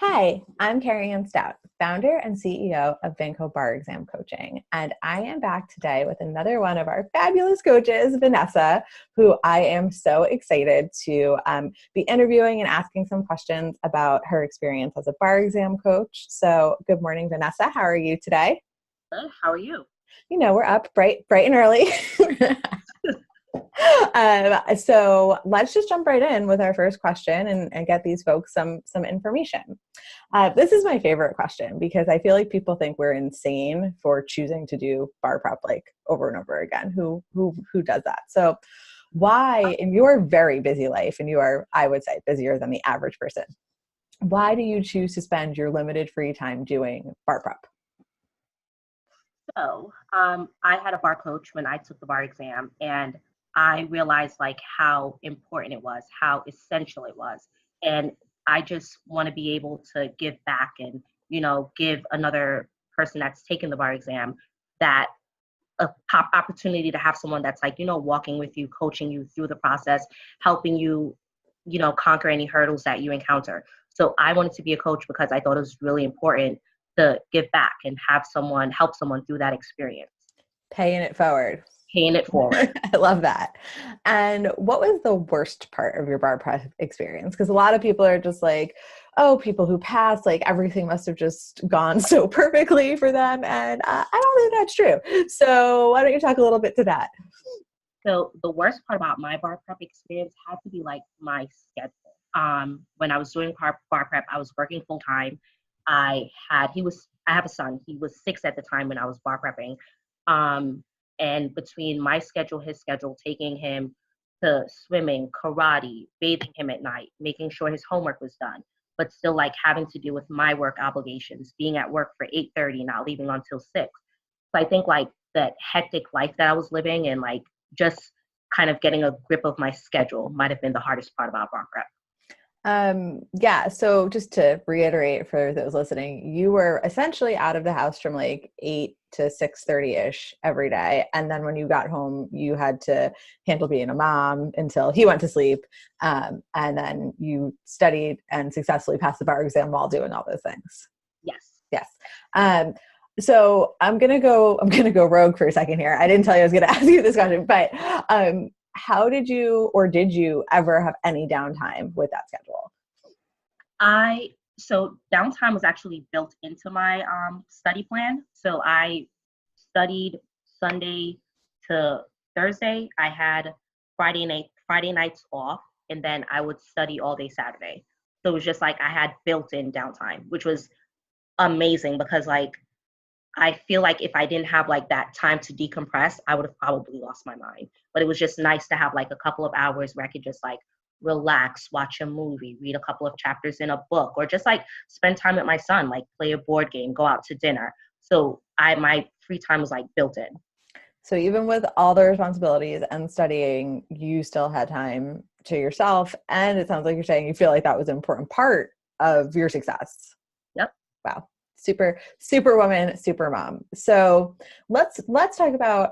Hi, I'm Carrie Ann Stout, founder and CEO of Vinco Bar Exam Coaching, and I am back today with another one of our fabulous coaches, Vanessa, who I am so excited to be interviewing and asking some questions about her experience as a bar exam coach. So, good morning, Vanessa. How are you today? Good. How are you? We're up bright and early. So let's just jump right in with our first question and get these folks some information. This is my favorite question because I feel like people think we're insane for choosing to do bar prep like over and over again. Who does that? So why, in your very busy life, and you are, I would say, busier than the average person, why do you choose to spend your limited free time doing bar prep? I had a bar coach when I took the bar exam, and I realized like how important it was, how essential it was. And I just want to be able to give back and, give another person that's taken the bar exam that opportunity to have someone that's like, walking with you, coaching you through the process, helping you, conquer any hurdles that you encounter. So I wanted to be a coach because I thought it was really important to give back and have someone help someone through that experience. Paying it forward. Paying it forward. I love that. And what was the worst part of your bar prep experience? Because a lot of people are just like, oh, people who pass, like everything must have just gone so perfectly for them. And I don't think that's true. So why don't you talk a little bit to that? So the worst part about my bar prep experience had to be like my schedule. When I was doing bar prep, I was working full time. I have a son. He was 6 at the time when I was bar prepping. And between my schedule, his schedule, taking him to swimming, karate, bathing him at night, making sure his homework was done, but still like having to deal with my work obligations, being at work for 8:30, not leaving until 6. So I think like that hectic life that I was living and like just kind of getting a grip of my schedule might have been the hardest part about bar prep. Yeah. So just to reiterate for those listening, you were essentially out of the house from like 8 to 6:30 ish every day. And then when you got home, you had to handle being a mom until he went to sleep. And then you studied and successfully passed the bar exam while doing all those things. Yes. Yes. So I'm gonna go rogue for a second here. I didn't tell you I was gonna ask you this question, but how did you ever have any downtime with that schedule? So downtime was actually built into my study plan. So I studied Sunday to Thursday. I had Friday nights off, and then I would study all day Saturday. So it was just like I had built-in downtime, which was amazing because like I feel like if I didn't have like that time to decompress, I would have probably lost my mind. But it was just nice to have like a couple of hours where I could just like relax, watch a movie, read a couple of chapters in a book, or just like spend time with my son, like play a board game, go out to dinner. So my free time was like built in. So even with all the responsibilities and studying, you still had time to yourself. And it sounds like you're saying you feel like that was an important part of your success. Yep. Wow. Super woman, super mom. So let's talk about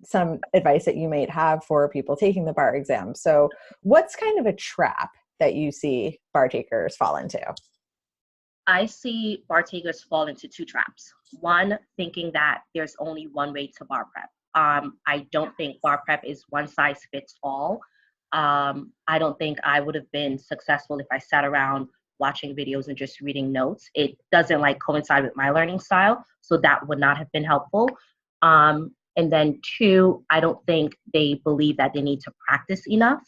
some advice that you might have for people taking the bar exam. So what's kind of a trap that you see bar takers fall into? I see bar takers fall into two traps. One, thinking that there's only one way to bar prep. I don't think bar prep is one size fits all. I don't think I would have been successful if I sat around watching videos and just reading notes. It doesn't like coincide with my learning style, so that would not have been helpful. And then two, I don't think they believe that they need to practice enough.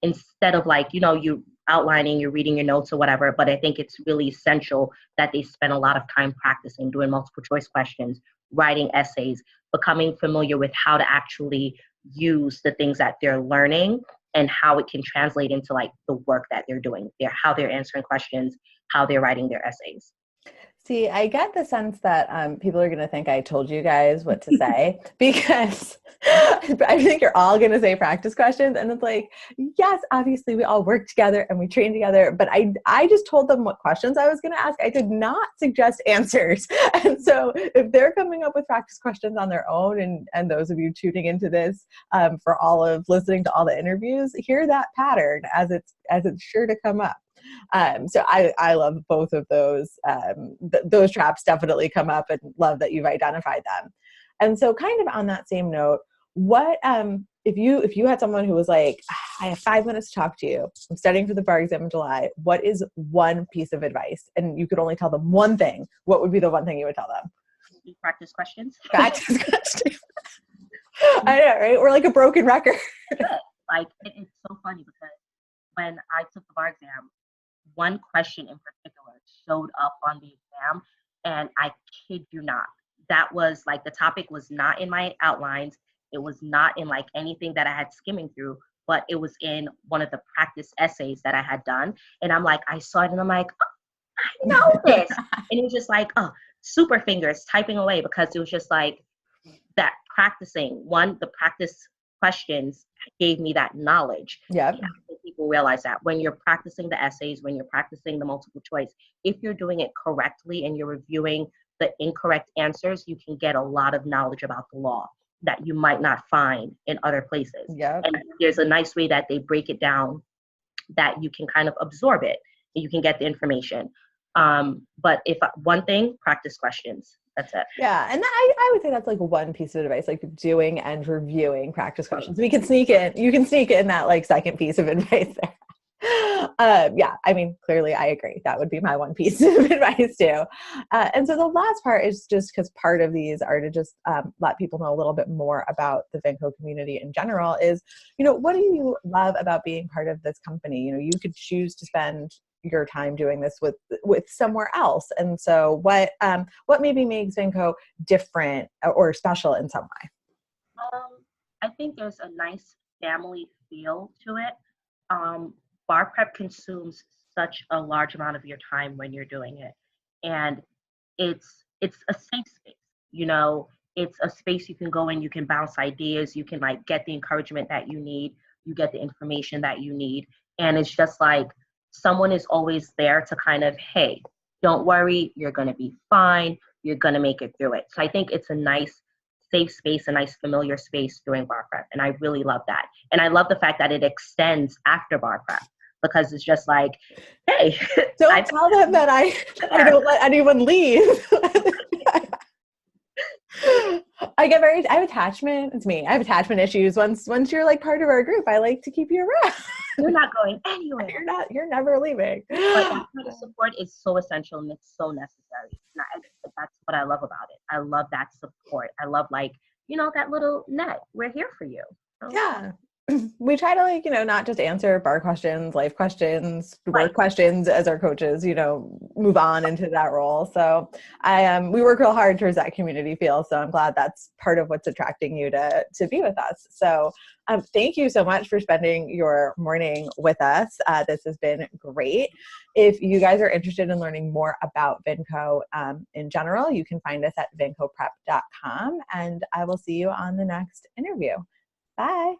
Instead of like, you outlining, you're reading your notes or whatever, but I think it's really essential that they spend a lot of time practicing, doing multiple choice questions, writing essays, becoming familiar with how to actually use the things that they're learning and how it can translate into like the work that they're doing, how they're answering questions, how they're writing their essays. See, I get the sense that people are going to think I told you guys what to say because I think you're all going to say practice questions. And it's like, yes, obviously we all work together and we train together. But I just told them what questions I was going to ask. I did not suggest answers. And so if they're coming up with practice questions on their own, and those of you tuning into this for all of listening to all the interviews, hear that pattern as it's sure to come up. So I love both of those. Those traps definitely come up, and love that you've identified them. And so kind of on that same note, what, if you had someone who was like, I have 5 minutes to talk to you, I'm studying for the bar exam in July, what is one piece of advice? And you could only tell them one thing. What would be the one thing you would tell them? Practice questions. Practice questions. I know, right? We're like a broken record. Like, it's so funny because when I took the bar exam, one question in particular showed up on the exam, and I kid you not, that was like, the topic was not in my outlines. It was not in like anything that I had skimming through, but it was in one of the practice essays that I had done. And I'm like, I saw it and I'm like, oh, I know this. And it was just like, oh, super fingers typing away, because it was just like that practicing. One, the practice questions gave me that knowledge. Yeah. People realize that when you're practicing the essays, when you're practicing the multiple choice, if you're doing it correctly and you're reviewing the incorrect answers, you can get a lot of knowledge about the law that you might not find in other places. Yeah. And there's a nice way that they break it down that you can kind of absorb it and you can get the information. But if one thing, practice questions. That's it. Yeah. And I would say that's like one piece of advice, like doing and reviewing practice questions. You can sneak in that like second piece of advice there. Yeah, I mean, clearly I agree. That would be my one piece of advice too. And so the last part is just because part of these are to just let people know a little bit more about the Vinco community in general is, what do you love about being part of this company? You could choose to spend your time doing this with somewhere else. And so what maybe makes Vinco different or special in some way? I think there's a nice family feel to it. Bar prep consumes such a large amount of your time when you're doing it, and it's a safe space. It's a space you can go in, you can bounce ideas, you can like get the encouragement that you need, you get the information that you need, and it's just like someone is always there to kind of, hey, don't worry, you're going to be fine, you're going to make it through it. So I think it's a nice safe space, a nice familiar space during bar prep, and I really love that. And I love the fact that it extends after bar prep, because it's just like, hey, don't tell them that I don't let anyone leave. I have attachment. It's me. I have attachment issues. Once you're like part of our group, I like to keep you around. You're not going anywhere. You're never leaving. But that kind of support is so essential and it's so necessary. And that's what I love about it. I love that support. I love that little net. We're here for you. Yeah. We try to not just answer bar questions, life questions, work questions as our coaches, move on into that role. So we work real hard towards that community feel. So I'm glad that's part of what's attracting you to be with us. So thank you so much for spending your morning with us. This has been great. If you guys are interested in learning more about Vinco in general, you can find us at vincoprep.com, and I will see you on the next interview. Bye.